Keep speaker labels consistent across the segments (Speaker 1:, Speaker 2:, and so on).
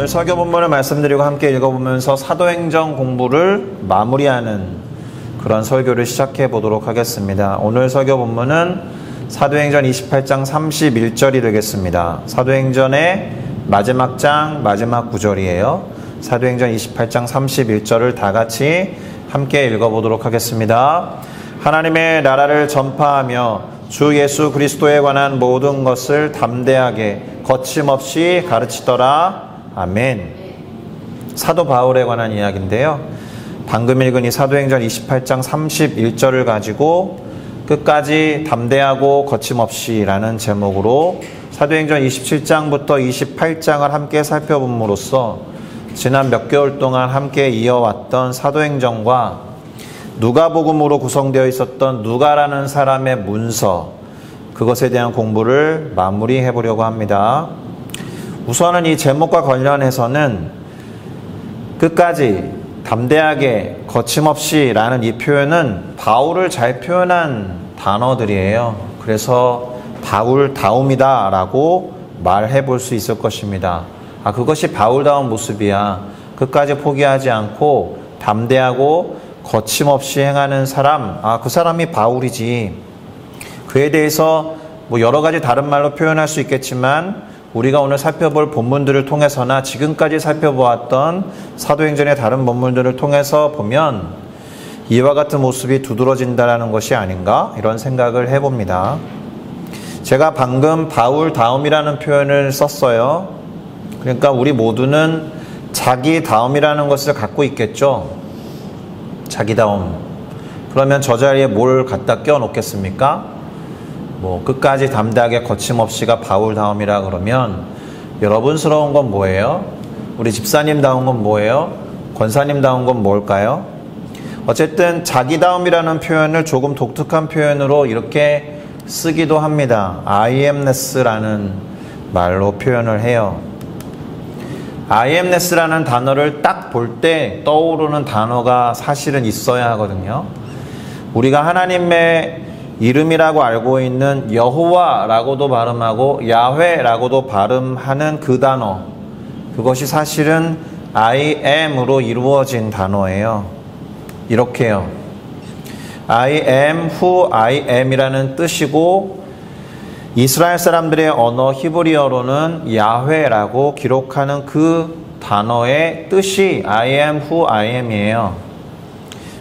Speaker 1: 오늘 설교 본문을 말씀드리고 함께 읽어보면서 사도행전 공부를 마무리하는 그런 설교를 시작해 보도록 하겠습니다. 오늘 설교 본문은 사도행전 28장 31절이 되겠습니다. 사도행전의 마지막 장 마지막 구절이에요. 사도행전 28장 31절을 다 같이 함께 읽어보도록 하겠습니다. 하나님의 나라를 전파하며 주 예수 그리스도에 관한 모든 것을 담대하게 거침없이 가르치더라. 아멘. 사도 바울에 관한 이야기인데요. 방금 읽은 이 사도행전 28장 31절을 가지고 끝까지 담대하고 거침없이 라는 제목으로 사도행전 27장부터 28장을 함께 살펴봄으로써 지난 몇 개월 동안 함께 이어왔던 사도행전과 누가복음으로 구성되어 있었던 누가라는 사람의 문서, 그것에 대한 공부를 마무리해 보려고 합니다. 우선은 이 제목과 관련해서는 끝까지 담대하게 거침없이 라는 이 표현은 바울을 잘 표현한 단어들이에요. 그래서 바울다움이다 라고 말해 볼 수 있을 것입니다. 그것이 바울다운 모습이야. 끝까지 포기하지 않고 담대하고 거침없이 행하는 사람, 그 사람이 바울이지. 그에 대해서 여러 가지 다른 말로 표현할 수 있겠지만 우리가 오늘 살펴볼 본문들을 통해서나 지금까지 살펴보았던 사도행전의 다른 본문들을 통해서 보면 이와 같은 모습이 두드러진다는 것이 아닌가 이런 생각을 해봅니다. 제가 방금 바울다움이라는 표현을 썼어요. 그러니까 우리 모두는 자기다움이라는 것을 갖고 있겠죠. 자기다움. 그러면 저 자리에 뭘 갖다 끼워 놓겠습니까? 끝까지 담대하게 거침없이가 바울다움이라 그러면 여러분스러운 건 뭐예요? 우리 집사님다운 건 뭐예요? 권사님다운 건 뭘까요? 어쨌든 자기다움이라는 표현을 조금 독특한 표현으로 이렇게 쓰기도 합니다. I amness라는 말로 표현을 해요. I amness라는 단어를 딱 볼 때 떠오르는 단어가 사실은 있어야 하거든요. 우리가 하나님의 이름이라고 알고 있는 여호와라고도 발음하고 야훼라고도 발음하는 그 단어, 그것이 사실은 I am으로 이루어진 단어예요. 이렇게요. I am who I am이라는 뜻이고 이스라엘 사람들의 언어 히브리어로는 야훼라고 기록하는 그 단어의 뜻이 I am who I am이에요.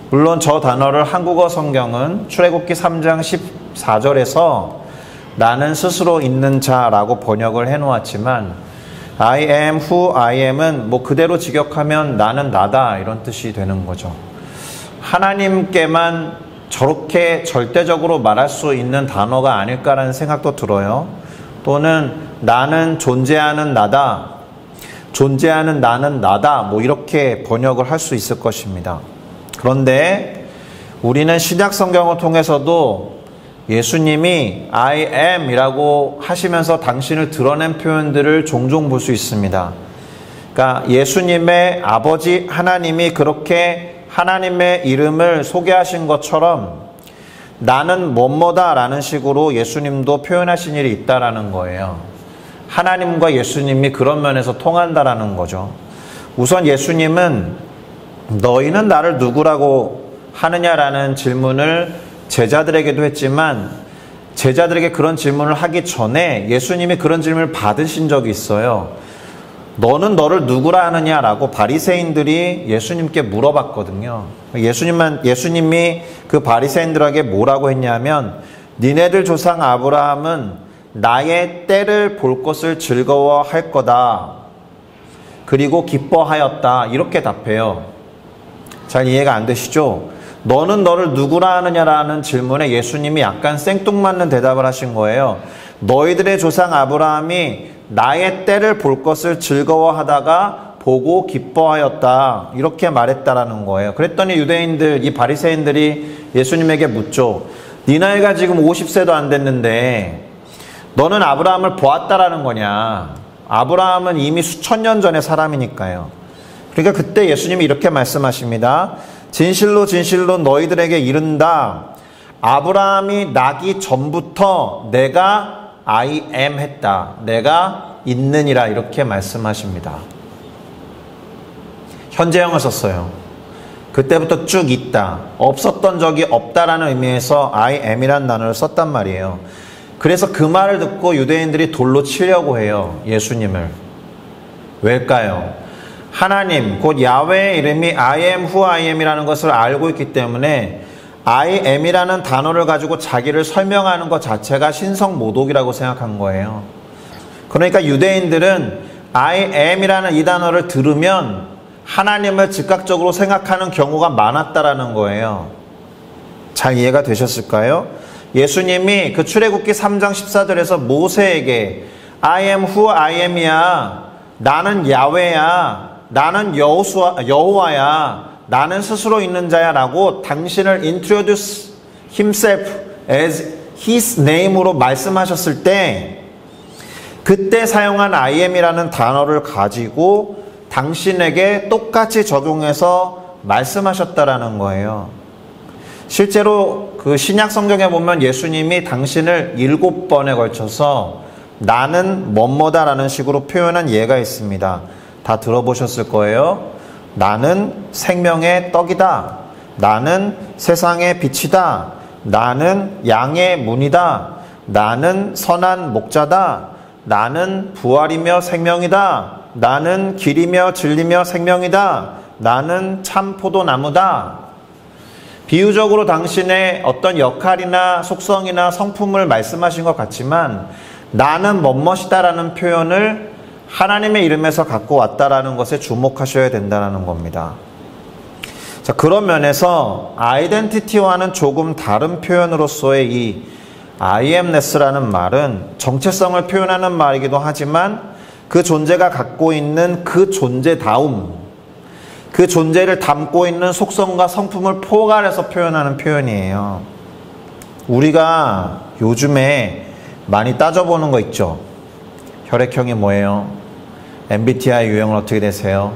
Speaker 1: 물론 저 단어를 한국어 성경은 출애굽기 3장 14절에서 나는 스스로 있는 자라고 번역을 해놓았지만 I am who I am은 그대로 직역하면 나는 나다 이런 뜻이 되는 거죠. 하나님께만 저렇게 절대적으로 말할 수 있는 단어가 아닐까라는 생각도 들어요. 또는 나는 존재하는 나다, 존재하는 나는 나다, 이렇게 번역을 할 수 있을 것입니다. 그런데 우리는 신약 성경을 통해서도 예수님이 I am 이라고 하시면서 당신을 드러낸 표현들을 종종 볼 수 있습니다. 그러니까 예수님의 아버지 하나님이 그렇게 하나님의 이름을 소개하신 것처럼 나는 뭐뭐다 라는 식으로 예수님도 표현하신 일이 있다라는 거예요. 하나님과 예수님이 그런 면에서 통한다라는 거죠. 우선 예수님은 너희는 나를 누구라고 하느냐라는 질문을 제자들에게도 했지만 제자들에게 그런 질문을 하기 전에 예수님이 그런 질문을 받으신 적이 있어요. 너는 너를 누구라 하느냐라고 바리새인들이 예수님께 물어봤거든요. 예수님이 그 바리새인들에게 뭐라고 했냐면 니네들 조상 아브라함은 나의 때를 볼 것을 즐거워할 거다. 그리고 기뻐하였다. 이렇게 답해요. 잘 이해가 안 되시죠? 너는 너를 누구라 하느냐라는 질문에 예수님이 약간 생뚱맞는 대답을 하신 거예요. 너희들의 조상 아브라함이 나의 때를 볼 것을 즐거워하다가 보고 기뻐하였다. 이렇게 말했다라는 거예요. 그랬더니 유대인들, 이 바리새인들이 예수님에게 묻죠. 네 나이가 지금 50세도 안 됐는데 너는 아브라함을 보았다라는 거냐? 아브라함은 이미 수천 년 전의 사람이니까요. 그러니까 그때 예수님이 이렇게 말씀하십니다. 진실로 진실로 너희들에게 이른다. 아브라함이 나기 전부터 내가 I am 했다. 내가 있느니라 이렇게 말씀하십니다. 현재형을 썼어요. 그때부터 쭉 있다, 없었던 적이 없다라는 의미에서 I am이라는 단어를 썼단 말이에요. 그래서 그 말을 듣고 유대인들이 돌로 치려고 해요, 예수님을. 왜일까요? 하나님, 곧 야훼의 이름이 I am who I am이라는 것을 알고 있기 때문에 I am이라는 단어를 가지고 자기를 설명하는 것 자체가 신성모독이라고 생각한 거예요. 그러니까 유대인들은 I am이라는 이 단어를 들으면 하나님을 즉각적으로 생각하는 경우가 많았다라는 거예요. 잘 이해가 되셨을까요? 예수님이 그 출애굽기 3장 14절에서 모세에게 I am who I am이야, 나는 야훼야, 나는 여호와야, 나는 스스로 있는 자야 라고 당신을 introduce himself as his name으로 말씀하셨을 때 그때 사용한 I am이라는 단어를 가지고 당신에게 똑같이 적용해서 말씀하셨다라는 거예요. 실제로 그 신약 성경에 보면 예수님이 당신을 7번에 걸쳐서 나는 뭐뭐다라는 식으로 표현한 예가 있습니다. 다 들어보셨을 거예요. 나는 생명의 떡이다. 나는 세상의 빛이다. 나는 양의 문이다. 나는 선한 목자다. 나는 부활이며 생명이다. 나는 길이며 진리며 생명이다. 나는 참 포도나무다. 비유적으로 당신의 어떤 역할이나 속성이나 성품을 말씀하신 것 같지만 나는 뭐뭇이다라는 표현을 하나님의 이름에서 갖고 왔다라는 것에 주목하셔야 된다는 겁니다. 자, 그런 면에서 아이덴티티와는 조금 다른 표현으로서의 이 I amness라는 말은 정체성을 표현하는 말이기도 하지만 그 존재가 갖고 있는 그 존재다움, 그 존재를 담고 있는 속성과 성품을 포괄해서 표현하는 표현이에요. 우리가 요즘에 많이 따져보는 거 있죠. 혈액형이 뭐예요? MBTI 유형은 어떻게 되세요?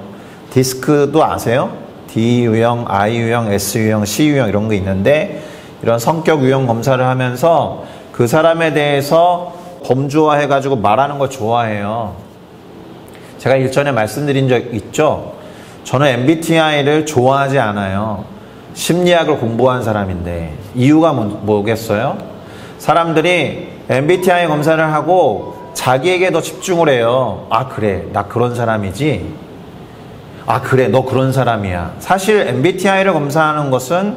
Speaker 1: 디스크도 아세요? D 유형, I 유형, S 유형, C 유형 이런 거 있는데 이런 성격 유형 검사를 하면서 그 사람에 대해서 범주화해가지고 말하는 걸 좋아해요. 제가 일전에 말씀드린 적 있죠? 저는 MBTI를 좋아하지 않아요. 심리학을 공부한 사람인데 이유가 뭐겠어요? 사람들이 MBTI 검사를 하고 자기에게 더 집중을 해요. 아 그래, 나 그런 사람이지. 아 그래, 너 그런 사람이야. 사실 MBTI를 검사하는 것은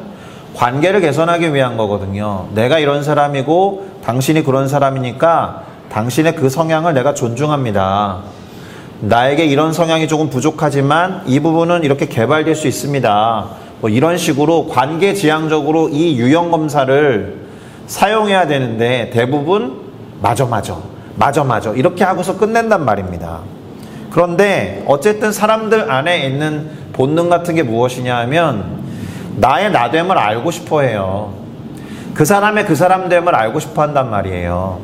Speaker 1: 관계를 개선하기 위한 거거든요. 내가 이런 사람이고 당신이 그런 사람이니까 당신의 그 성향을 내가 존중합니다. 나에게 이런 성향이 조금 부족하지만 이 부분은 이렇게 개발될 수 있습니다. 뭐 이런 식으로 관계지향적으로 이 유형 검사를 사용해야 되는데 대부분 맞아 이렇게 하고서 끝낸단 말입니다. 그런데 어쨌든 사람들 안에 있는 본능 같은 게 무엇이냐 하면 나의 나됨을 알고 싶어 해요. 그 사람의 그 사람됨을 알고 싶어 한단 말이에요.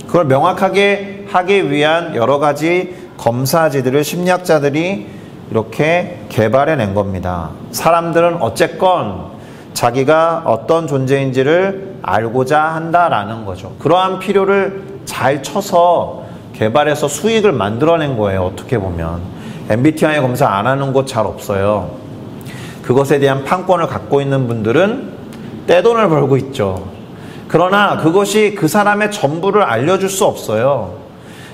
Speaker 1: 그걸 명확하게 하기 위한 여러 가지 검사지들을 심리학자들이 이렇게 개발해낸 겁니다. 사람들은 어쨌건 자기가 어떤 존재인지를 알고자 한다라는 거죠. 그러한 필요를 잘 쳐서 개발해서 수익을 만들어낸 거예요. 어떻게 보면 MBTI 검사 안 하는 곳 잘 없어요. 그것에 대한 판권을 갖고 있는 분들은 떼돈을 벌고 있죠. 그러나 그것이 그 사람의 전부를 알려줄 수 없어요.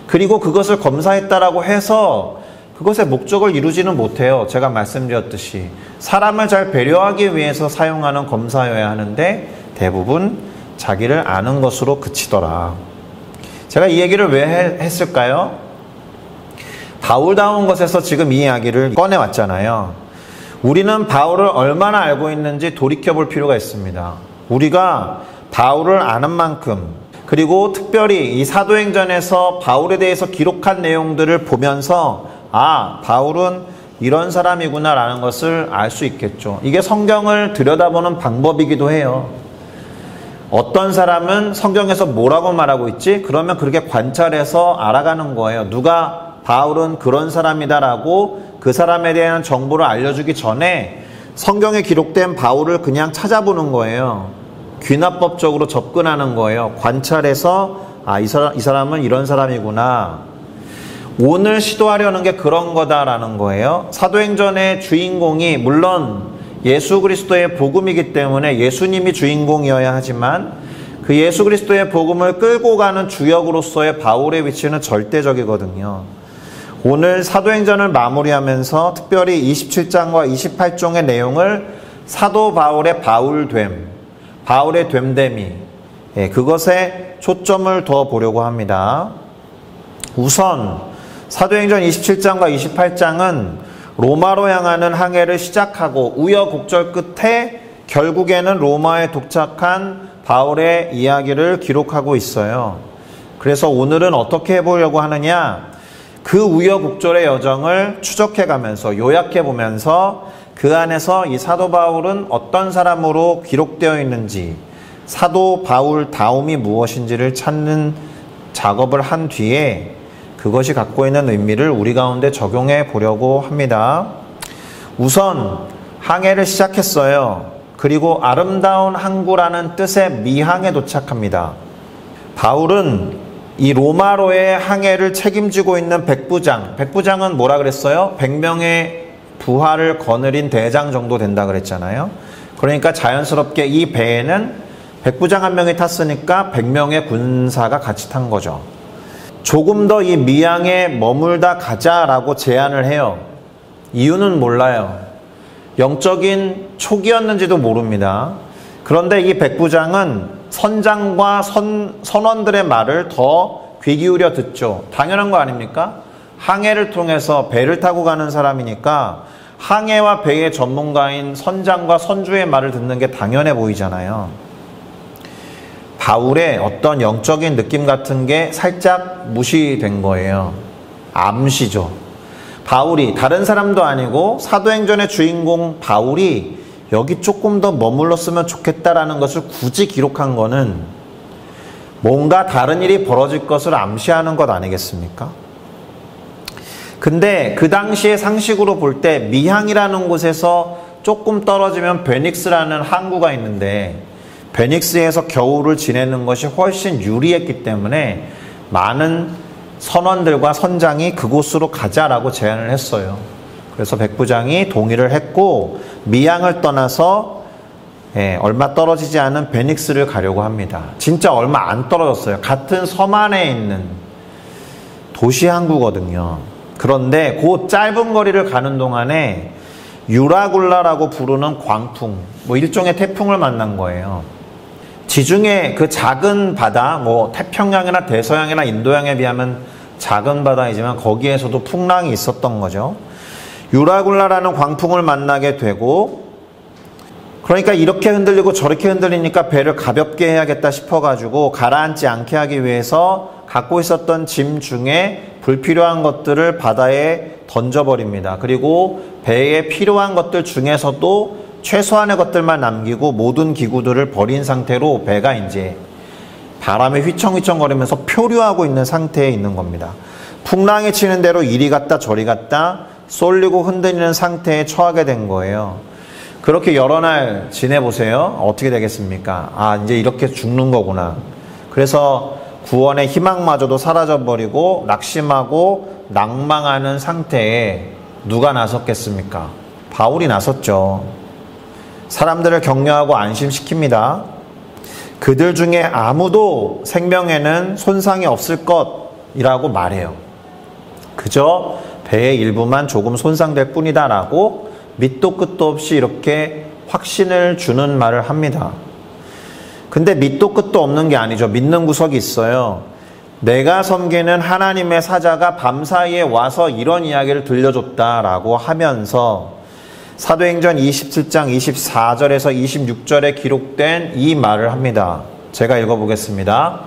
Speaker 1: 그리고 그것을 검사했다라고 해서 그것의 목적을 이루지는 못해요. 제가 말씀드렸듯이 사람을 잘 배려하기 위해서 사용하는 검사여야 하는데 대부분 자기를 아는 것으로 그치더라. 제가 이 얘기를 왜 했을까요? 바울다운 것에서 지금 이 이야기를 꺼내왔잖아요. 우리는 바울을 얼마나 알고 있는지 돌이켜볼 필요가 있습니다. 우리가 바울을 아는 만큼, 그리고 특별히 이 사도행전에서 바울에 대해서 기록한 내용들을 보면서 아, 바울은 이런 사람이구나 라는 것을 알 수 있겠죠. 이게 성경을 들여다보는 방법이기도 해요. 어떤 사람은 성경에서 뭐라고 말하고 있지? 그러면 그렇게 관찰해서 알아가는 거예요. 누가 바울은 그런 사람이다라고 그 사람에 대한 정보를 알려주기 전에 성경에 기록된 바울을 그냥 찾아보는 거예요. 귀납법적으로 접근하는 거예요. 관찰해서 아, 이 사람은 이런 사람이구나. 오늘 시도하려는 게 그런 거다라는 거예요. 사도행전의 주인공이 물론 예수 그리스도의 복음이기 때문에 예수님이 주인공이어야 하지만 그 예수 그리스도의 복음을 끌고 가는 주역으로서의 바울의 위치는 절대적이거든요. 오늘 사도행전을 마무리하면서 특별히 27장과 28장의 내용을 사도 바울의 바울됨, 바울의 됨됨이, 그것에 초점을 더 보려고 합니다. 우선 사도행전 27장과 28장은 로마로 향하는 항해를 시작하고 우여곡절 끝에 결국에는 로마에 도착한 바울의 이야기를 기록하고 있어요. 그래서 오늘은 어떻게 해보려고 하느냐, 그 우여곡절의 여정을 추적해가면서 요약해보면서 그 안에서 이 사도 바울은 어떤 사람으로 기록되어 있는지, 사도 바울 다움이 무엇인지를 찾는 작업을 한 뒤에 그것이 갖고 있는 의미를 우리 가운데 적용해 보려고 합니다. 우선 항해를 시작했어요. 그리고 아름다운 항구라는 뜻의 미항에 도착합니다. 바울은 이 로마로의 항해를 책임지고 있는 백부장은 뭐라 그랬어요? 100명의 부하를 거느린 대장 정도 된다 그랬잖아요. 그러니까 자연스럽게 이 배에는 백부장 한 명이 탔으니까 100명의 군사가 같이 탄 거죠. 조금 더 이 미항에 머물다 가자라고 제안을 해요. 이유는 몰라요. 영적인 촉이었는지도 모릅니다. 그런데 이 백부장은 선장과 선원들의 말을 더 귀 기울여 듣죠. 당연한 거 아닙니까? 항해를 통해서 배를 타고 가는 사람이니까 항해와 배의 전문가인 선장과 선주의 말을 듣는 게 당연해 보이잖아요. 바울의 어떤 영적인 느낌 같은 게 살짝 무시된 거예요. 암시죠. 바울이, 다른 사람도 아니고 사도행전의 주인공 바울이 여기 조금 더 머물렀으면 좋겠다라는 것을 굳이 기록한 거는 뭔가 다른 일이 벌어질 것을 암시하는 것 아니겠습니까? 근데 그 당시의 상식으로 볼 때 미항이라는 곳에서 조금 떨어지면 베닉스라는 항구가 있는데 베닉스에서 겨울을 지내는 것이 훨씬 유리했기 때문에 많은 선원들과 선장이 그곳으로 가자라고 제안을 했어요. 그래서 백부장이 동의를 했고 미항을 떠나서 얼마 떨어지지 않은 베닉스를 가려고 합니다. 진짜 얼마 안 떨어졌어요. 같은 섬 안에 있는 도시 항구거든요. 그런데 그 짧은 거리를 가는 동안에 유라굴라라고 부르는 광풍, 일종의 태풍을 만난 거예요. 지중해 그 작은 바다, 태평양이나 대서양이나 인도양에 비하면 작은 바다이지만 거기에서도 풍랑이 있었던 거죠. 유라굴라라는 광풍을 만나게 되고, 그러니까 이렇게 흔들리고 저렇게 흔들리니까 배를 가볍게 해야겠다 싶어가지고 가라앉지 않게 하기 위해서 갖고 있었던 짐 중에 불필요한 것들을 바다에 던져버립니다. 그리고 배에 필요한 것들 중에서도 최소한의 것들만 남기고 모든 기구들을 버린 상태로 배가 이제 바람에 휘청휘청거리면서 표류하고 있는 상태에 있는 겁니다. 풍랑이 치는 대로 이리 갔다 저리 갔다 쏠리고 흔들리는 상태에 처하게 된 거예요. 그렇게 여러 날 지내보세요. 어떻게 되겠습니까? 이제 이렇게 죽는 거구나. 그래서 구원의 희망마저도 사라져버리고 낙심하고 낭망하는 상태에 누가 나섰겠습니까? 바울이 나섰죠. 사람들을 격려하고 안심시킵니다. 그들 중에 아무도 생명에는 손상이 없을 것이라고 말해요. 그저 배의 일부만 조금 손상될 뿐이다 라고 밑도 끝도 없이 이렇게 확신을 주는 말을 합니다. 근데 밑도 끝도 없는 게 아니죠. 믿는 구석이 있어요. 내가 섬기는 하나님의 사자가 밤사이에 와서 이런 이야기를 들려줬다라고 하면서 사도행전 27장 24절에서 26절에 기록된 이 말을 합니다. 제가 읽어보겠습니다.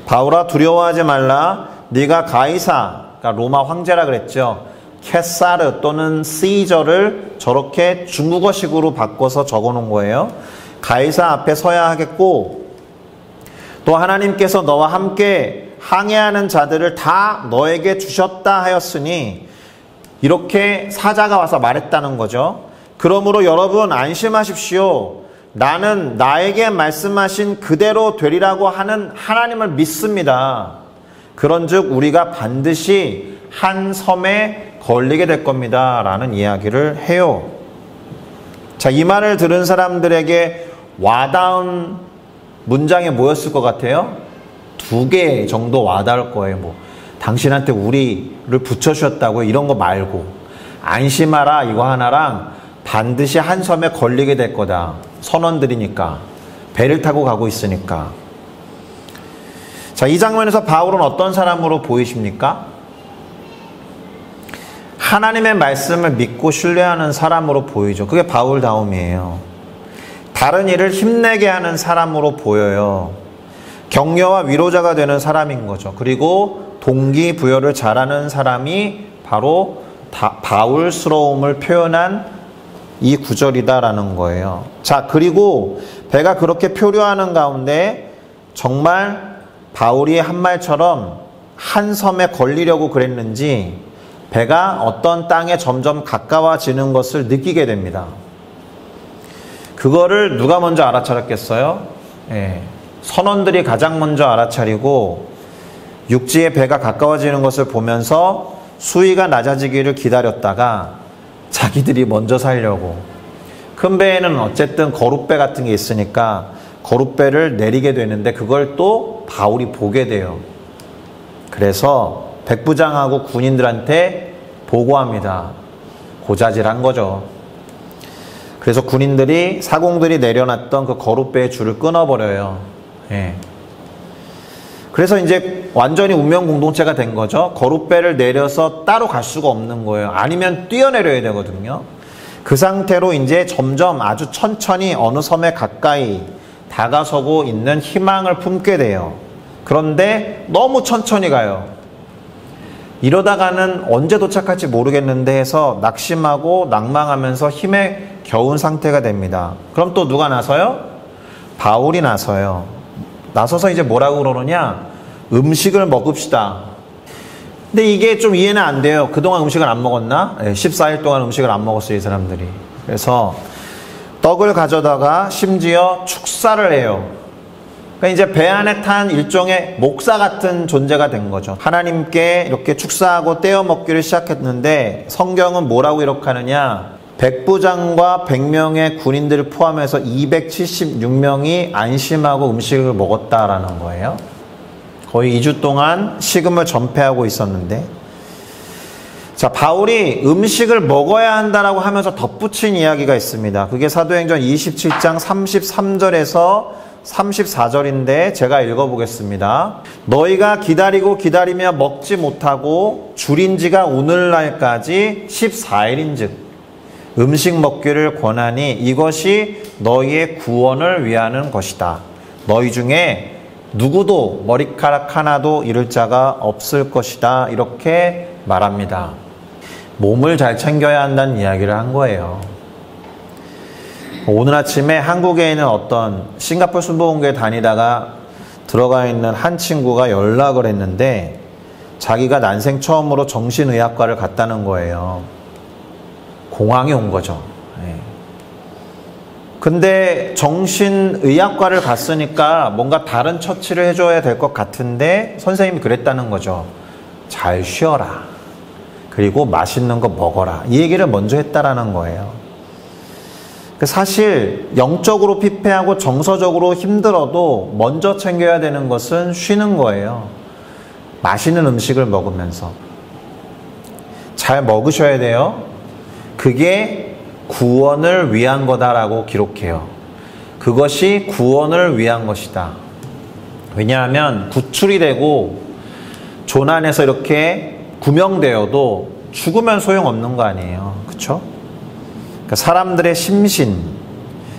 Speaker 1: 바울아 두려워하지 말라. 네가 가이사, 그러니까 로마 황제라 그랬죠. 케사르 또는 시저를 저렇게 중국어식으로 바꿔서 적어놓은 거예요. 가이사 앞에 서야 하겠고 또 하나님께서 너와 함께 항해하는 자들을 다 너에게 주셨다 하였으니 이렇게 사자가 와서 말했다는 거죠. 그러므로 여러분 안심하십시오. 나는 나에게 말씀하신 그대로 되리라고 하는 하나님을 믿습니다. 그런즉 우리가 반드시 한 섬에 걸리게 될 겁니다 라는 이야기를 해요. 자, 이 말을 들은 사람들에게 와닿은 문장이 뭐였을 것 같아요? 2개 정도 와닿을 거예요. 뭐 당신한테 우리를 붙여주셨다고요? 이런 거 말고 안심하라 이거 하나랑 반드시 한 섬에 걸리게 될 거다. 선원들이니까 배를 타고 가고 있으니까. 자, 이 장면에서 바울은 어떤 사람으로 보이십니까? 하나님의 말씀을 믿고 신뢰하는 사람으로 보이죠. 그게 바울다움이에요. 다른 일을 힘내게 하는 사람으로 보여요. 격려와 위로자가 되는 사람인 거죠. 그리고 동기부여를 잘하는 사람이 바로 바울스러움을 표현한 이 구절이다라는 거예요. 자, 그리고 배가 그렇게 표류하는 가운데 정말 바울이 한 말처럼 한 섬에 걸리려고 그랬는지 배가 어떤 땅에 점점 가까워지는 것을 느끼게 됩니다. 그거를 누가 먼저 알아차렸겠어요? 선원들이 가장 먼저 알아차리고 육지에 배가 가까워지는 것을 보면서 수위가 낮아지기를 기다렸다가 자기들이 먼저 살려고, 큰 배에는 어쨌든 거룻배 같은 게 있으니까 거룻배를 내리게 되는데 그걸 또 바울이 보게 돼요. 그래서 백부장하고 군인들한테 보고합니다. 고자질한 거죠. 그래서 군인들이, 사공들이 내려놨던 그 거룻배의 줄을 끊어버려요. 그래서 이제 완전히 운명 공동체가 된 거죠. 거룻배를 내려서 따로 갈 수가 없는 거예요. 아니면 뛰어내려야 되거든요. 그 상태로 이제 점점 아주 천천히 어느 섬에 가까이 다가서고 있는 희망을 품게 돼요. 그런데 너무 천천히 가요. 이러다가는 언제 도착할지 모르겠는데 해서 낙심하고 낭망하면서 힘에 겨운 상태가 됩니다. 그럼 또 누가 나서요? 바울이 나서요. 나서서 이제 뭐라고 그러느냐? 음식을 먹읍시다. 근데 이게 좀 이해는 안 돼요. 그동안 음식을 안 먹었나? 14일 동안 음식을 안 먹었어요, 이 사람들이. 그래서 떡을 가져다가 심지어 축사를 해요. 그러니까 이제 배 안에 탄 일종의 목사 같은 존재가 된 거죠. 하나님께 이렇게 축사하고 떼어 먹기를 시작했는데 성경은 뭐라고 기록하느냐? 백부장과 100명의 군인들을 포함해서 276명이 안심하고 음식을 먹었다라는 거예요. 거의 2주 동안 식음을 전폐하고 있었는데, 자, 바울이 음식을 먹어야 한다라고 하면서 덧붙인 이야기가 있습니다. 그게 사도행전 27장 33절에서 34절인데 제가 읽어보겠습니다. 너희가 기다리고 기다리며 먹지 못하고 줄인 지가 오늘날까지 14일인즉 음식 먹기를 권하니 이것이 너희의 구원을 위하는 것이다. 너희 중에 누구도 머리카락 하나도 잃을 자가 없을 것이다. 이렇게 말합니다. 몸을 잘 챙겨야 한다는 이야기를 한 거예요. 오늘 아침에 한국에 있는 어떤 싱가포르 순복음교회 다니다가 들어가 있는 한 친구가 연락을 했는데 자기가 난생 처음으로 정신의학과를 갔다는 거예요. 공황이 온 거죠. 근데 정신의학과를 갔으니까 뭔가 다른 처치를 해줘야 될 것 같은데 선생님이 그랬다는 거죠. 잘 쉬어라. 그리고 맛있는 거 먹어라. 이 얘기를 먼저 했다라는 거예요. 사실 영적으로 피폐하고 정서적으로 힘들어도 먼저 챙겨야 되는 것은 쉬는 거예요. 맛있는 음식을 먹으면서 잘 먹으셔야 돼요. 그게 구원을 위한 거다라고 기록해요. 그것이 구원을 위한 것이다. 왜냐하면 구출이 되고 조난에서 이렇게 구명되어도 죽으면 소용없는 거 아니에요. 그렇죠? 그러니까 사람들의 심신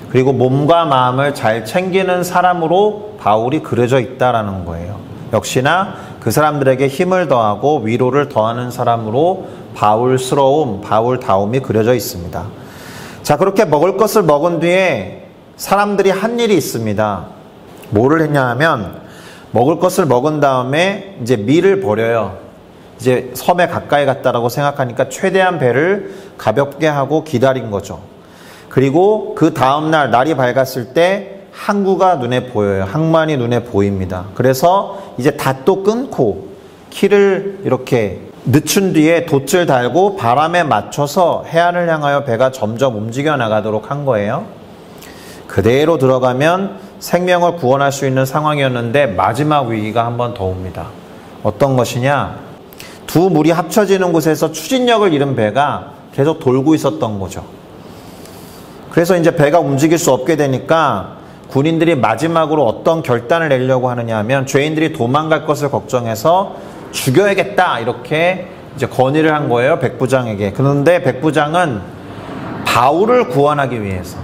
Speaker 1: 그리고 몸과 마음을 잘 챙기는 사람으로 바울이 그려져 있다라는 거예요. 역시나 그 사람들에게 힘을 더하고 위로를 더하는 사람으로 바울스러움, 바울다움이 그려져 있습니다. 자, 그렇게 먹을 것을 먹은 뒤에 사람들이 한 일이 있습니다. 뭐를 했냐 하면 먹을 것을 먹은 다음에 이제 밀을 버려요. 이제 섬에 가까이 갔다라고 생각하니까 최대한 배를 가볍게 하고 기다린 거죠. 그리고 그 다음날 날이 밝았을 때 항구가 눈에 보여요. 항만이 눈에 보입니다. 그래서 이제 닷도 끊고 키를 이렇게 늦춘 뒤에 돛을 달고 바람에 맞춰서 해안을 향하여 배가 점점 움직여 나가도록 한 거예요. 그대로 들어가면 생명을 구원할 수 있는 상황이었는데 마지막 위기가 한 번 더 옵니다. 어떤 것이냐? 두 물이 합쳐지는 곳에서 추진력을 잃은 배가 계속 돌고 있었던 거죠. 그래서 이제 배가 움직일 수 없게 되니까 군인들이 마지막으로 어떤 결단을 내려고 하느냐 하면 죄인들이 도망갈 것을 걱정해서 죽여야겠다 이렇게 이제 건의를 한 거예요, 백부장에게. 그런데 백부장은 바울을 구원하기 위해서,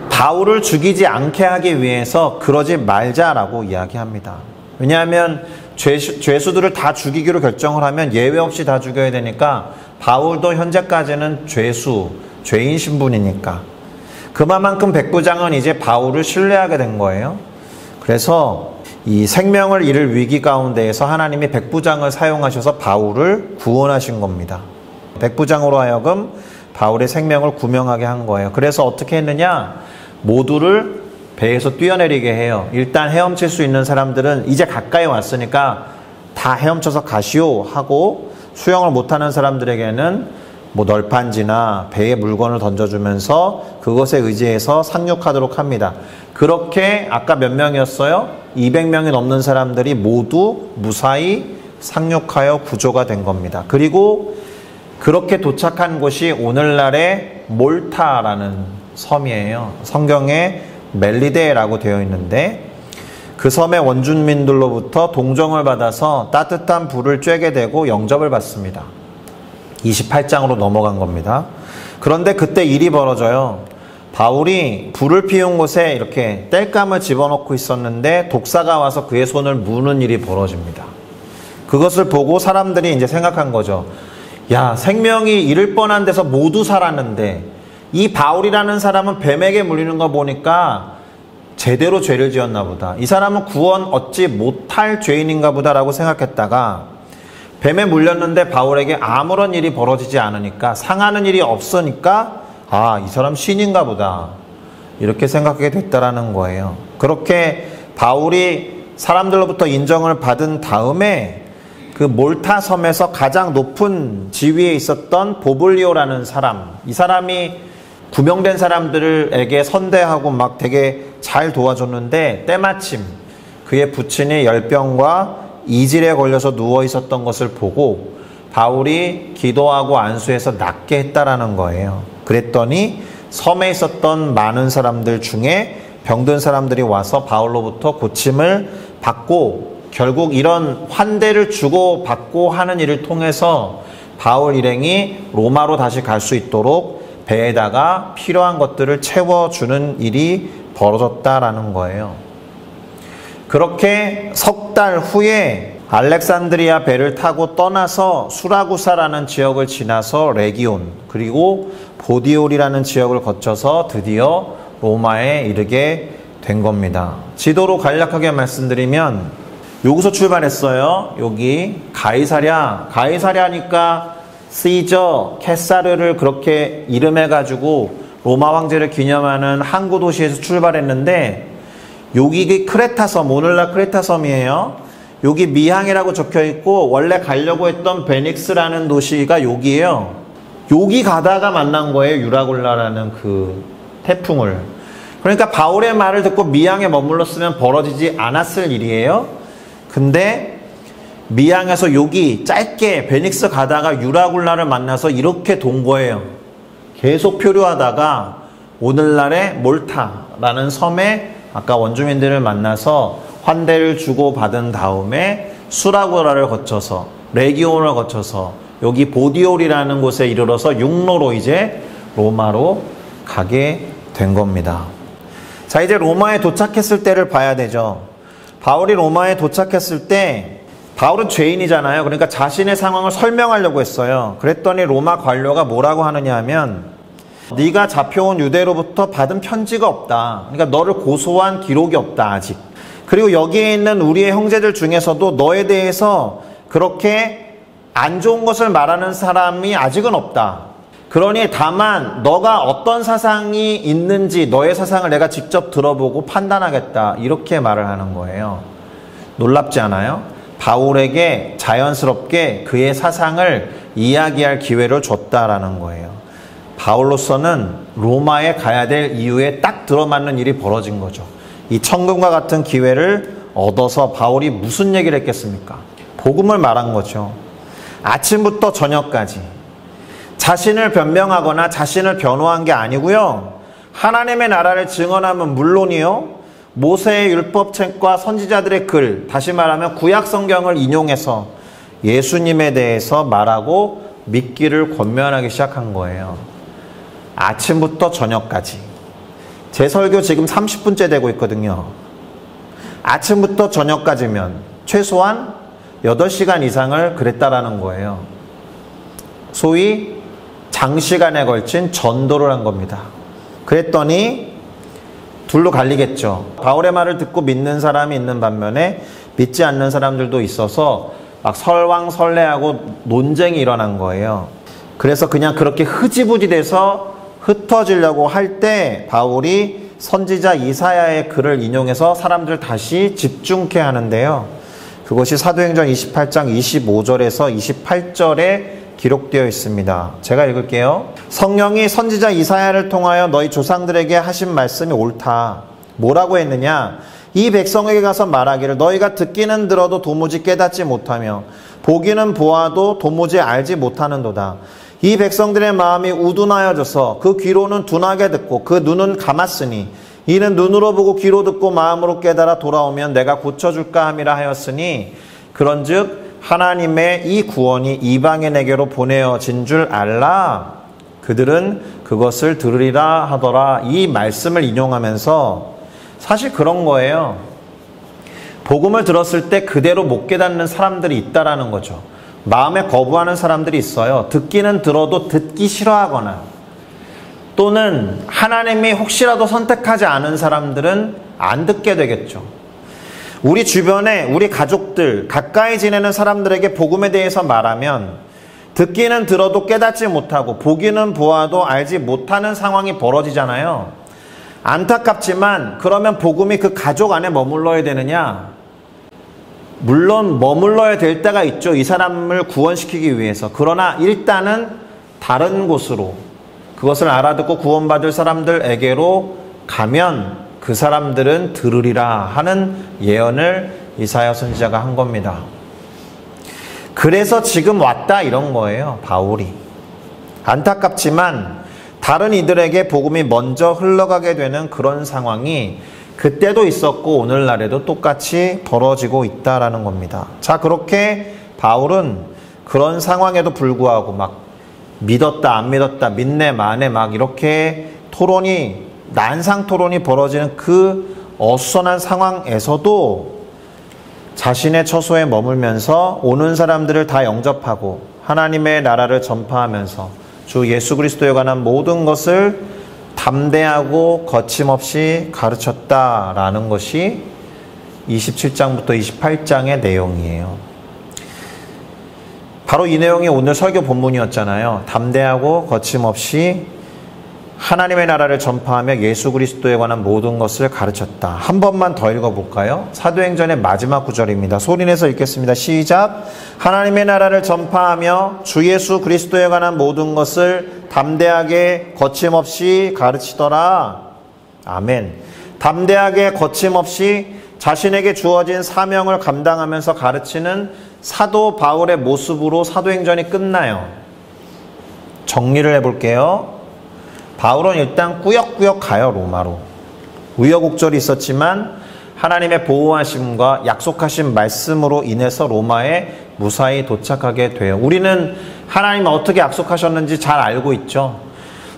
Speaker 1: 바울을 죽이지 않게 하기 위해서 그러지 말자라고 이야기합니다. 왜냐하면 죄수들을 다 죽이기로 결정을 하면 예외 없이 다 죽여야 되니까 바울도 현재까지는 죄인 신분이니까. 그만큼 백부장은 이제 바울을 신뢰하게 된 거예요. 그래서 이 생명을 잃을 위기 가운데에서 하나님이 백부장을 사용하셔서 바울을 구원하신 겁니다. 백부장으로 하여금 바울의 생명을 구명하게 한 거예요. 그래서 어떻게 했느냐? 모두를 배에서 뛰어내리게 해요. 일단 헤엄칠 수 있는 사람들은 이제 가까이 왔으니까 다 헤엄쳐서 가시오 하고, 수영을 못하는 사람들에게는 뭐 널판지나 배에 물건을 던져주면서 그것에 의지해서 상륙하도록 합니다. 그렇게 아까 몇 명이었어요? 200명이 넘는 사람들이 모두 무사히 상륙하여 구조가 된 겁니다. 그리고 그렇게 도착한 곳이 오늘날의 몰타라는 섬이에요. 성경에 멜리데라고 되어 있는데 그 섬의 원주민들로부터 동정을 받아서 따뜻한 불을 쬐게 되고 영접을 받습니다. 28장으로 넘어간 겁니다. 그런데 그때 일이 벌어져요. 바울이 불을 피운 곳에 이렇게 땔감을 집어넣고 있었는데 독사가 와서 그의 손을 무는 일이 벌어집니다. 그것을 보고 사람들이 이제 생각한 거죠. 야, 생명이 잃을 뻔한 데서 모두 살았는데 이 바울이라는 사람은 뱀에게 물리는 거 보니까 제대로 죄를 지었나 보다. 이 사람은 구원 얻지 못할 죄인인가 보다라고 생각했다가 뱀에 물렸는데 바울에게 아무런 일이 벌어지지 않으니까, 상하는 일이 없으니까 이 사람 신인가 보다 이렇게 생각하게 됐다라는 거예요. 그렇게 바울이 사람들로부터 인정을 받은 다음에 그 몰타 섬에서 가장 높은 지위에 있었던 보블리오라는 사람, 이 사람이 구명된 사람들에게 선대하고 막 되게 잘 도와줬는데 때마침 그의 부친이 열병과 이질에 걸려서 누워 있었던 것을 보고 바울이 기도하고 안수해서 낫게 했다라는 거예요. 그랬더니 섬에 있었던 많은 사람들 중에 병든 사람들이 와서 바울로부터 고침을 받고 결국 이런 환대를 주고 받고 하는 일을 통해서 바울 일행이 로마로 다시 갈 수 있도록 배에다가 필요한 것들을 채워주는 일이 벌어졌다라는 거예요. 그렇게 석 달 후에 알렉산드리아 배를 타고 떠나서 수라구사라는 지역을 지나서 레기온 그리고 보디올이라는 지역을 거쳐서 드디어 로마에 이르게 된 겁니다. 지도로 간략하게 말씀드리면 여기서 출발했어요. 여기 가이사랴니까 시저, 케사르를 그렇게 이름해가지고 로마 황제를 기념하는 항구 도시에서 출발했는데 여기 크레타 섬, 오늘날 크레타 섬이에요. 여기 미항이라고 적혀있고 원래 가려고 했던 베닉스라는 도시가 여기에요. 여기 가다가 만난 거예요. 유라굴라라는 그 태풍을. 그러니까 바울의 말을 듣고 미항에 머물렀으면 벌어지지 않았을 일이에요. 근데 미항에서 여기 짧게 베닉스 가다가 유라굴라를 만나서 이렇게 돈 거예요. 계속 표류하다가 오늘날의 몰타라는 섬에 아까 원주민들을 만나서 환대를 주고 받은 다음에 수라구라를 거쳐서 레기온을 거쳐서 여기 보디올이라는 곳에 이르러서 육로로 이제 로마로 가게 된 겁니다. 자, 이제 로마에 도착했을 때를 봐야 되죠. 바울이 로마에 도착했을 때 바울은 죄인이잖아요. 그러니까 자신의 상황을 설명하려고 했어요. 그랬더니 로마 관료가 뭐라고 하느냐 하면 네가 잡혀온 유대로부터 받은 편지가 없다. 그러니까 너를 고소한 기록이 없다 아직. 그리고 여기에 있는 우리의 형제들 중에서도 너에 대해서 그렇게 안 좋은 것을 말하는 사람이 아직은 없다. 그러니 다만 너가 어떤 사상이 있는지 너의 사상을 내가 직접 들어보고 판단하겠다. 이렇게 말을 하는 거예요. 놀랍지 않아요? 바울에게 자연스럽게 그의 사상을 이야기할 기회를 줬다라는 거예요. 바울로서는 로마에 가야 될 이유에 딱 들어맞는 일이 벌어진 거죠. 이 천금과 같은 기회를 얻어서 바울이 무슨 얘기를 했겠습니까? 복음을 말한 거죠. 아침부터 저녁까지 자신을 변명하거나 자신을 변호한 게 아니고요. 하나님의 나라를 증언하면 물론이요. 모세의 율법책과 선지자들의 글, 다시 말하면 구약 성경을 인용해서 예수님에 대해서 말하고 믿기를 권면하기 시작한 거예요. 아침부터 저녁까지. 제 설교 지금 30분째 되고 있거든요. 아침부터 저녁까지면 최소한 8시간 이상을 그랬다라는 거예요. 소위 장시간에 걸친 전도를 한 겁니다. 그랬더니 둘로 갈리겠죠. 바울의 말을 듣고 믿는 사람이 있는 반면에 믿지 않는 사람들도 있어서 막 설왕설래하고 논쟁이 일어난 거예요. 그래서 그냥 그렇게 흐지부지 돼서 흩어지려고 할 때 바울이 선지자 이사야의 글을 인용해서 사람들 다시 집중케 하는데요. 그것이 사도행전 28장 25절에서 28절에 기록되어 있습니다. 제가 읽을게요. 성령이 선지자 이사야를 통하여 너희 조상들에게 하신 말씀이 옳다. 뭐라고 했느냐? 이 백성에게 가서 말하기를 너희가 듣기는 들어도 도무지 깨닫지 못하며 보기는 보아도 도무지 알지 못하는도다. 이 백성들의 마음이 우둔하여져서 그 귀로는 둔하게 듣고 그 눈은 감았으니 이는 눈으로 보고 귀로 듣고 마음으로 깨달아 돌아오면 내가 고쳐줄까 함이라 하였으니 그런즉 하나님의 이 구원이 이방인에게로 보내어진 줄 알라. 그들은 그것을 들으리라 하더라. 이 말씀을 인용하면서 사실 그런 거예요. 복음을 들었을 때 그대로 못 깨닫는 사람들이 있다라는 거죠. 마음에 거부하는 사람들이 있어요. 듣기는 들어도 듣기 싫어하거나 또는 하나님이 혹시라도 선택하지 않은 사람들은 안 듣게 되겠죠. 우리 주변에 우리 가족들, 가까이 지내는 사람들에게 복음에 대해서 말하면 듣기는 들어도 깨닫지 못하고 보기는 보아도 알지 못하는 상황이 벌어지잖아요. 안타깝지만 그러면 복음이 그 가족 안에 머물러야 되느냐? 물론 머물러야 될 때가 있죠. 이 사람을 구원시키기 위해서. 그러나 일단은 다른 곳으로 그것을 알아듣고 구원받을 사람들에게로 가면 그 사람들은 들으리라 하는 예언을 이사야 선지자가 한 겁니다. 그래서 지금 왔다 이런 거예요. 바울이. 안타깝지만 다른 이들에게 복음이 먼저 흘러가게 되는 그런 상황이 그때도 있었고 오늘날에도 똑같이 벌어지고 있다라는 겁니다. 자, 그렇게 바울은 그런 상황에도 불구하고 막 믿었다 안 믿었다 믿네 마네 막 이렇게 토론이 난상 토론이 벌어지는 그 어수선한 상황에서도 자신의 처소에 머물면서 오는 사람들을 다 영접하고 하나님의 나라를 전파하면서 주 예수 그리스도에 관한 모든 것을 담대하고 거침없이 가르쳤다라는 것이 27장부터 28장의 내용이에요. 바로 이 내용이 오늘 설교 본문이었잖아요. 담대하고 거침없이 하나님의 나라를 전파하며 예수 그리스도에 관한 모든 것을 가르쳤다. 한 번만 더 읽어볼까요? 사도행전의 마지막 구절입니다. 소리내서 읽겠습니다. 시작. 하나님의 나라를 전파하며 주 예수 그리스도에 관한 모든 것을 담대하게 거침없이 가르치더라. 아멘. 담대하게 거침없이 자신에게 주어진 사명을 감당하면서 가르치는 사도 바울의 모습으로 사도행전이 끝나요. 정리를 해볼게요. 바울은 일단 꾸역꾸역 가요. 로마로. 우여곡절이 있었지만 하나님의 보호하심과 약속하신 말씀으로 인해서 로마에 무사히 도착하게 돼요. 우리는 하나님 어떻게 약속하셨는지 잘 알고 있죠.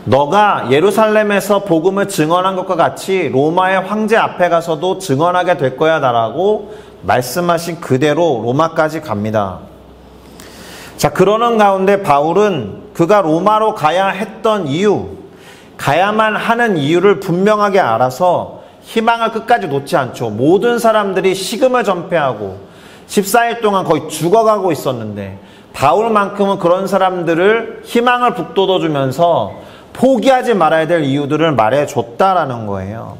Speaker 1: 너가 예루살렘에서 복음을 증언한 것과 같이 로마의 황제 앞에 가서도 증언하게 될 거야 라고 말씀하신 그대로 로마까지 갑니다. 자, 그러는 가운데 바울은 그가 로마로 가야 했던 이유, 가야만 하는 이유를 분명하게 알아서 희망을 끝까지 놓지 않죠. 모든 사람들이 식음을 전폐하고 14일 동안 거의 죽어가고 있었는데 바울만큼은 그런 사람들을 희망을 북돋워주면서 포기하지 말아야 될 이유들을 말해줬다라는 거예요.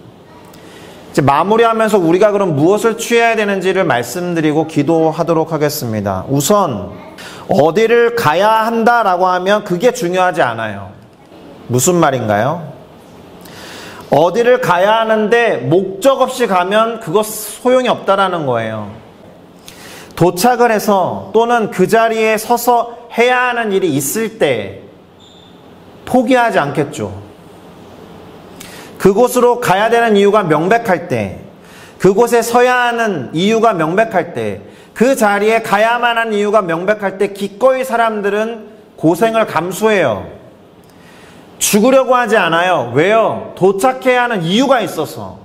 Speaker 1: 이제 마무리하면서 우리가 그럼 무엇을 취해야 되는지를 말씀드리고 기도하도록 하겠습니다. 우선 어디를 가야 한다라고 하면 그게 중요하지 않아요. 무슨 말인가요? 어디를 가야 하는데 목적 없이 가면 그거 소용이 없다라는 거예요. 도착을 해서 또는 그 자리에 서서 해야 하는 일이 있을 때 포기하지 않겠죠. 그곳으로 가야 되는 이유가 명백할 때, 그곳에 서야 하는 이유가 명백할 때, 그 자리에 가야만 하는 이유가 명백할 때 기꺼이 사람들은 고생을 감수해요. 죽으려고 하지 않아요. 왜요? 도착해야 하는 이유가 있어서.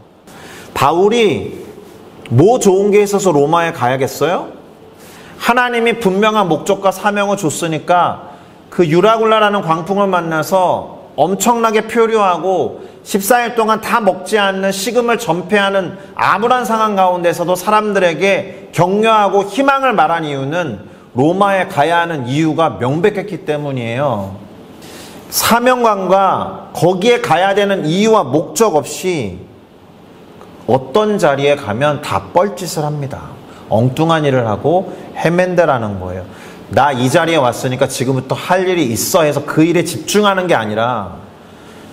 Speaker 1: 바울이 뭐 좋은 게 있어서 로마에 가야겠어요? 하나님이 분명한 목적과 사명을 줬으니까 그 유라굴라라는 광풍을 만나서 엄청나게 표류하고 14일 동안 다 먹지 않는 식음을 전폐하는 암울한 상황 가운데서도 사람들에게 격려하고 희망을 말한 이유는 로마에 가야 하는 이유가 명백했기 때문이에요. 사명감과 거기에 가야 되는 이유와 목적 없이 어떤 자리에 가면 다 뻘짓을 합니다. 엉뚱한 일을 하고 헤맨다라는 거예요. 나 이 자리에 왔으니까 지금부터 할 일이 있어 해서 그 일에 집중하는 게 아니라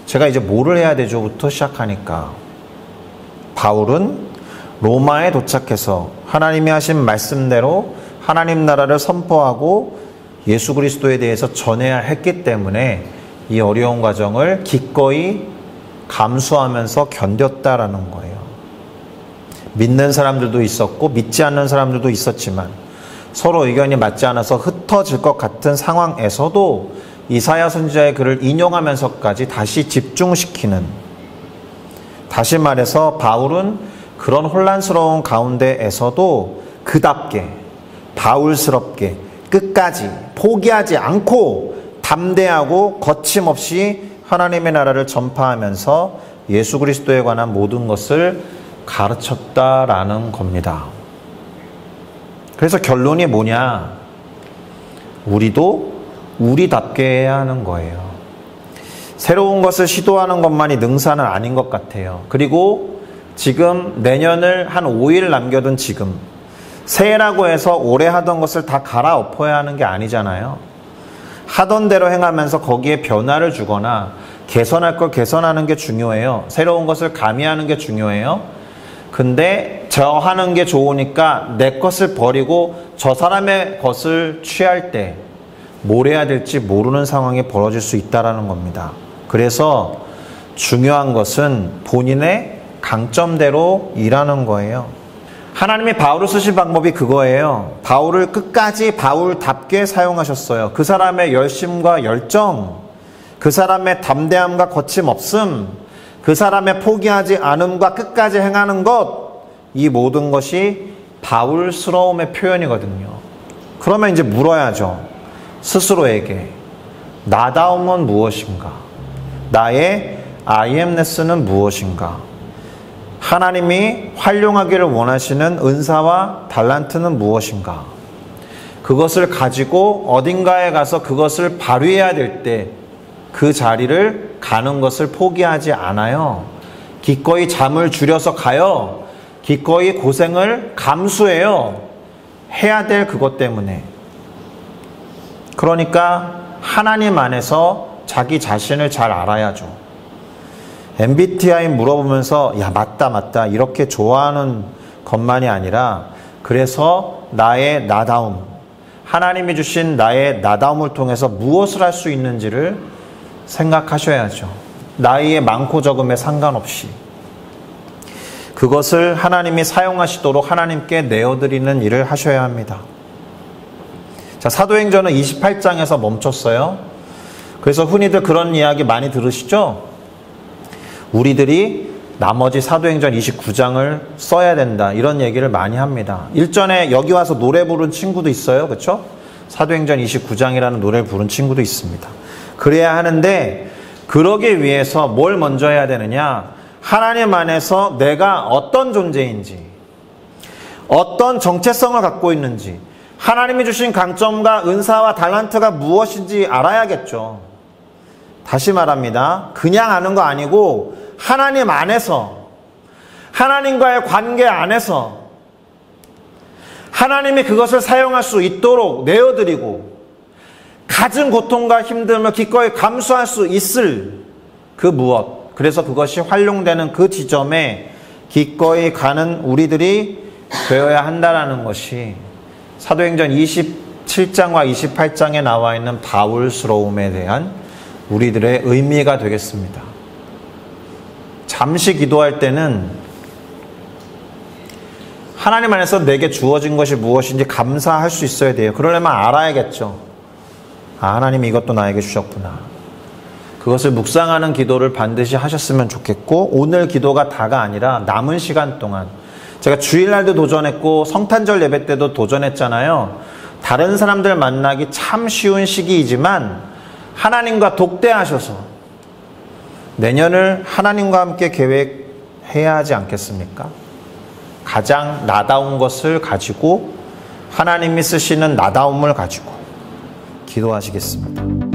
Speaker 1: 제가 이제 뭐를 해야 되죠?부터 시작하니까 바울은 로마에 도착해서 하나님이 하신 말씀대로 하나님 나라를 선포하고 예수 그리스도에 대해서 전해야 했기 때문에 이 어려운 과정을 기꺼이 감수하면서 견뎠다라는 거예요. 믿는 사람들도 있었고 믿지 않는 사람들도 있었지만 서로 의견이 맞지 않아서 흩어질 것 같은 상황에서도 이사야 선지자의 글을 인용하면서까지 다시 집중시키는, 다시 말해서 바울은 그런 혼란스러운 가운데에서도 그답게 바울스럽게 끝까지 포기하지 않고 담대하고 거침없이 하나님의 나라를 전파하면서 예수 그리스도에 관한 모든 것을 가르쳤다라는 겁니다. 그래서 결론이 뭐냐? 우리도 우리답게 해야 하는 거예요. 새로운 것을 시도하는 것만이 능사는 아닌 것 같아요. 그리고 지금 내년을 한 5일 남겨둔 지금 새해라고 해서 올해 하던 것을 다 갈아엎어야 하는 게 아니잖아요. 하던 대로 행하면서 거기에 변화를 주거나 개선할 걸 개선하는 게 중요해요. 새로운 것을 가미하는 게 중요해요. 근데 저 하는 게 좋으니까 내 것을 버리고 저 사람의 것을 취할 때 뭘 해야 될지 모르는 상황이 벌어질 수 있다는 겁니다. 그래서 중요한 것은 본인의 강점대로 일하는 거예요. 하나님이 바울을 쓰신 방법이 그거예요. 바울을 끝까지 바울답게 사용하셨어요. 그 사람의 열심과 열정, 그 사람의 담대함과 거침없음, 그 사람의 포기하지 않음과 끝까지 행하는 것, 이 모든 것이 바울스러움의 표현이거든요. 그러면 이제 물어야죠. 스스로에게 나다움은 무엇인가? 나의 IMness는 무엇인가? 하나님이 활용하기를 원하시는 은사와 달란트는 무엇인가? 그것을 가지고 어딘가에 가서 그것을 발휘해야 될 때 그 자리를 가는 것을 포기하지 않아요. 기꺼이 잠을 줄여서 가요. 기꺼이 고생을 감수해요. 해야 될 그것 때문에. 그러니까 하나님 안에서 자기 자신을 잘 알아야죠. MBTI 물어보면서 야 맞다 이렇게 좋아하는 것만이 아니라 그래서 나의 나다움, 하나님이 주신 나의 나다움을 통해서 무엇을 할 수 있는지를 생각하셔야죠. 나이의 많고 적음에 상관없이 그것을 하나님이 사용하시도록 하나님께 내어드리는 일을 하셔야 합니다. 자, 사도행전은 28장에서 멈췄어요. 그래서 흔히들 그런 이야기 많이 들으시죠? 우리들이 나머지 사도행전 29장을 써야 된다 이런 얘기를 많이 합니다. 일전에 여기 와서 노래 부른 친구도 있어요. 그렇죠? 사도행전 29장이라는 노래를 부른 친구도 있습니다. 그래야 하는데 그러기 위해서 뭘 먼저 해야 되느냐? 하나님 안에서 내가 어떤 존재인지, 어떤 정체성을 갖고 있는지, 하나님이 주신 강점과 은사와 달란트가 무엇인지 알아야겠죠. 다시 말합니다. 그냥 아는 거 아니고 하나님 안에서 하나님과의 관계 안에서 하나님이 그것을 사용할 수 있도록 내어드리고 갖은 고통과 힘듦을 기꺼이 감수할 수 있을 그 무엇, 그래서 그것이 활용되는 그 지점에 기꺼이 가는 우리들이 되어야 한다는 것이 사도행전 27장과 28장에 나와 있는 바울스러움에 대한 우리들의 의미가 되겠습니다. 잠시 기도할 때는 하나님 안에서 내게 주어진 것이 무엇인지 감사할 수 있어야 돼요. 그러려면 알아야겠죠. 하나님이 이것도 나에게 주셨구나. 그것을 묵상하는 기도를 반드시 하셨으면 좋겠고, 오늘 기도가 다가 아니라 남은 시간 동안, 제가 주일날도 도전했고 성탄절 예배 때도 도전했잖아요. 다른 사람들 만나기 참 쉬운 시기이지만 하나님과 독대하셔서 내년을 하나님과 함께 계획해야 하지 않겠습니까? 가장 나다운 것을 가지고, 하나님이 쓰시는 나다움을 가지고 기도하시겠습니다.